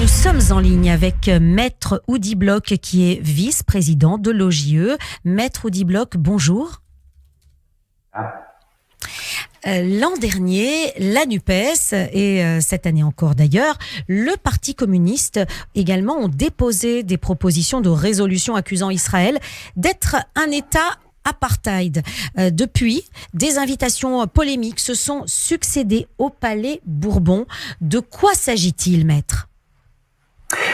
Nous sommes en ligne avec Maître Oudi Bloch, qui est vice-président de l'OJE. Maître Oudi Bloch, bonjour. L'an dernier, la NUPES, et cette année encore d'ailleurs, le Parti communiste également ont déposé des propositions de résolution accusant Israël d'être un État apartheid. Depuis, des invitations polémiques se sont succédées au Palais Bourbon. De quoi s'agit-il, maître ?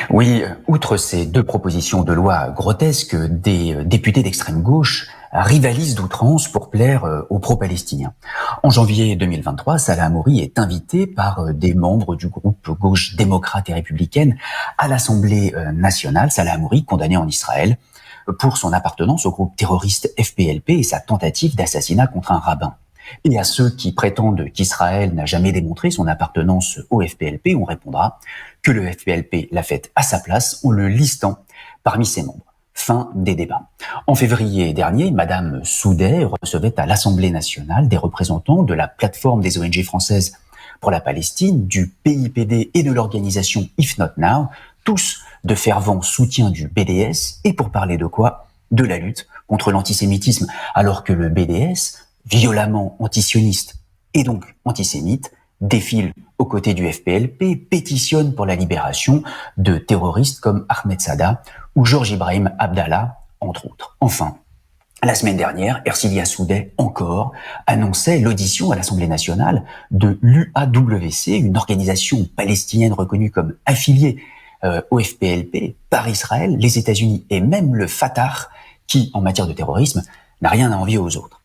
Oui, outre ces deux propositions de loi grotesques, des députés d'extrême gauche rivalisent d'outrance pour plaire aux pro-palestiniens. En janvier 2023, Salah Hamouri est invité par des membres du groupe gauche démocrate et républicaine à l'Assemblée nationale. Salah Hamouri, condamné en Israël pour son appartenance au groupe terroriste FPLP et sa tentative d'assassinat contre un rabbin. Et à ceux qui prétendent qu'Israël n'a jamais démontré son appartenance au FPLP, on répondra que le FPLP l'a fait à sa place en le listant parmi ses membres. Fin des débats. En février dernier, Madame Soudet recevait à l'Assemblée nationale des représentants de la plateforme des ONG françaises pour la Palestine, du PIPD et de l'organisation If Not Now, tous de fervents soutiens du BDS, et pour parler de quoi ? De la lutte contre l'antisémitisme, alors que le BDS, violemment antisioniste et donc antisémite, défile aux côtés du FPLP, pétitionne pour la libération de terroristes comme Ahmed Saada ou Georges Ibrahim Abdallah, entre autres. Enfin, la semaine dernière, Ercilia Soudet, encore, annonçait l'audition à l'Assemblée nationale de l'UAWC, une organisation palestinienne reconnue comme affiliée au FPLP par Israël, les États-Unis et même le Fatah, qui, en matière de terrorisme, n'a rien à envier aux autres.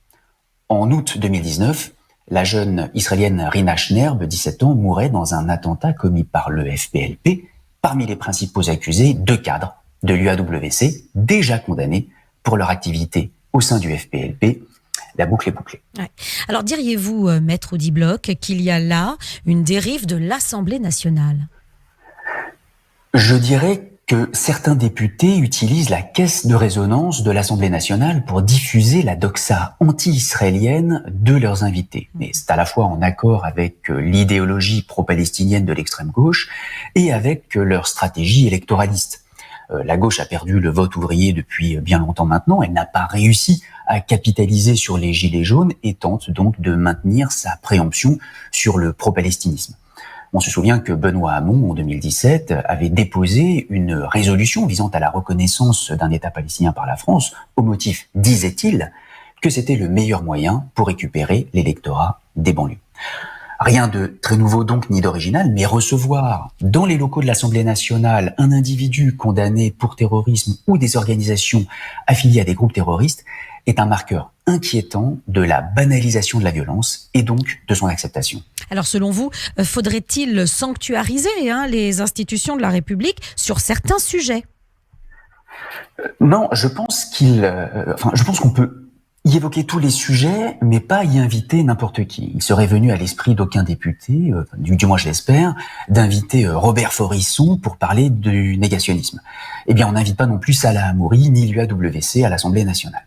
En août 2019, la jeune israélienne Rina Schnerb, 17 ans, mourait dans un attentat commis par le FPLP. Parmi les principaux accusés, 2 cadres de l'UAWC, déjà condamnés pour leur activité au sein du FPLP. La boucle est bouclée. Ouais. Alors diriez-vous, Maître Oudi Bloch, qu'il y a là une dérive de l'Assemblée nationale ? Je dirais que certains députés utilisent la caisse de résonance de l'Assemblée nationale pour diffuser la doxa anti-israélienne de leurs invités. Mais c'est à la fois en accord avec l'idéologie pro-palestinienne de l'extrême gauche et avec leur stratégie électoraliste. La gauche a perdu le vote ouvrier depuis bien longtemps maintenant. Elle n'a pas réussi à capitaliser sur les gilets jaunes et tente donc de maintenir sa préemption sur le pro-palestinisme. On se souvient que Benoît Hamon, en 2017, avait déposé une résolution visant à la reconnaissance d'un État palestinien par la France, au motif, disait-il, que c'était le meilleur moyen pour récupérer l'électorat des banlieues. Rien de très nouveau donc, ni d'original, mais recevoir dans les locaux de l'Assemblée nationale un individu condamné pour terrorisme ou des organisations affiliées à des groupes terroristes est un marqueur inquiétant de la banalisation de la violence et donc de son acceptation. Alors selon vous, faudrait-il sanctuariser les institutions de la République sur certains sujets ? Non, je pense qu'on peut y évoquer tous les sujets, mais pas y inviter n'importe qui. Il serait venu à l'esprit d'aucun député, du moins je l'espère, d'inviter Robert Forisson pour parler du négationnisme. Eh bien, on n'invite pas non plus Salah Hamouri ni l'UAWC à l'Assemblée nationale.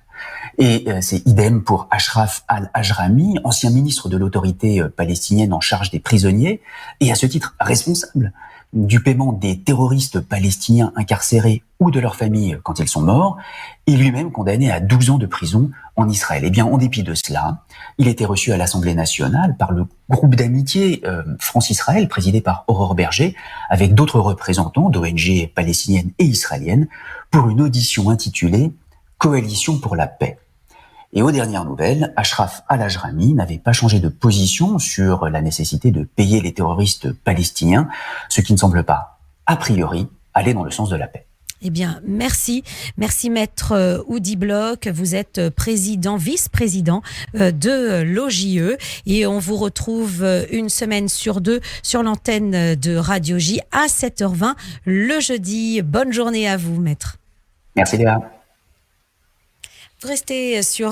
Et c'est idem pour Ashraf al-Ajrami, ancien ministre de l'autorité palestinienne en charge des prisonniers, et à ce titre responsable du paiement des terroristes palestiniens incarcérés ou de leurs familles quand ils sont morts, et lui-même condamné à 12 ans de prison en Israël. Eh bien, en dépit de cela, il était reçu à l'Assemblée nationale par le groupe d'amitié France-Israël, présidé par Aurore Berger, avec d'autres représentants d'ONG palestiniennes et israéliennes, pour une audition intitulée « Coalition pour la paix ». Et aux dernières nouvelles, Ashraf al-Ajrami n'avait pas changé de position sur la nécessité de payer les terroristes palestiniens, ce qui ne semble pas, a priori, aller dans le sens de la paix. Eh bien, merci. Merci, Maître Oudi Bloch. Vous êtes vice-président de l'OJE et on vous retrouve une semaine sur 2 sur l'antenne de Radio J à 7h20 le jeudi. Bonne journée à vous, Maître. Merci, Léa. Restez sur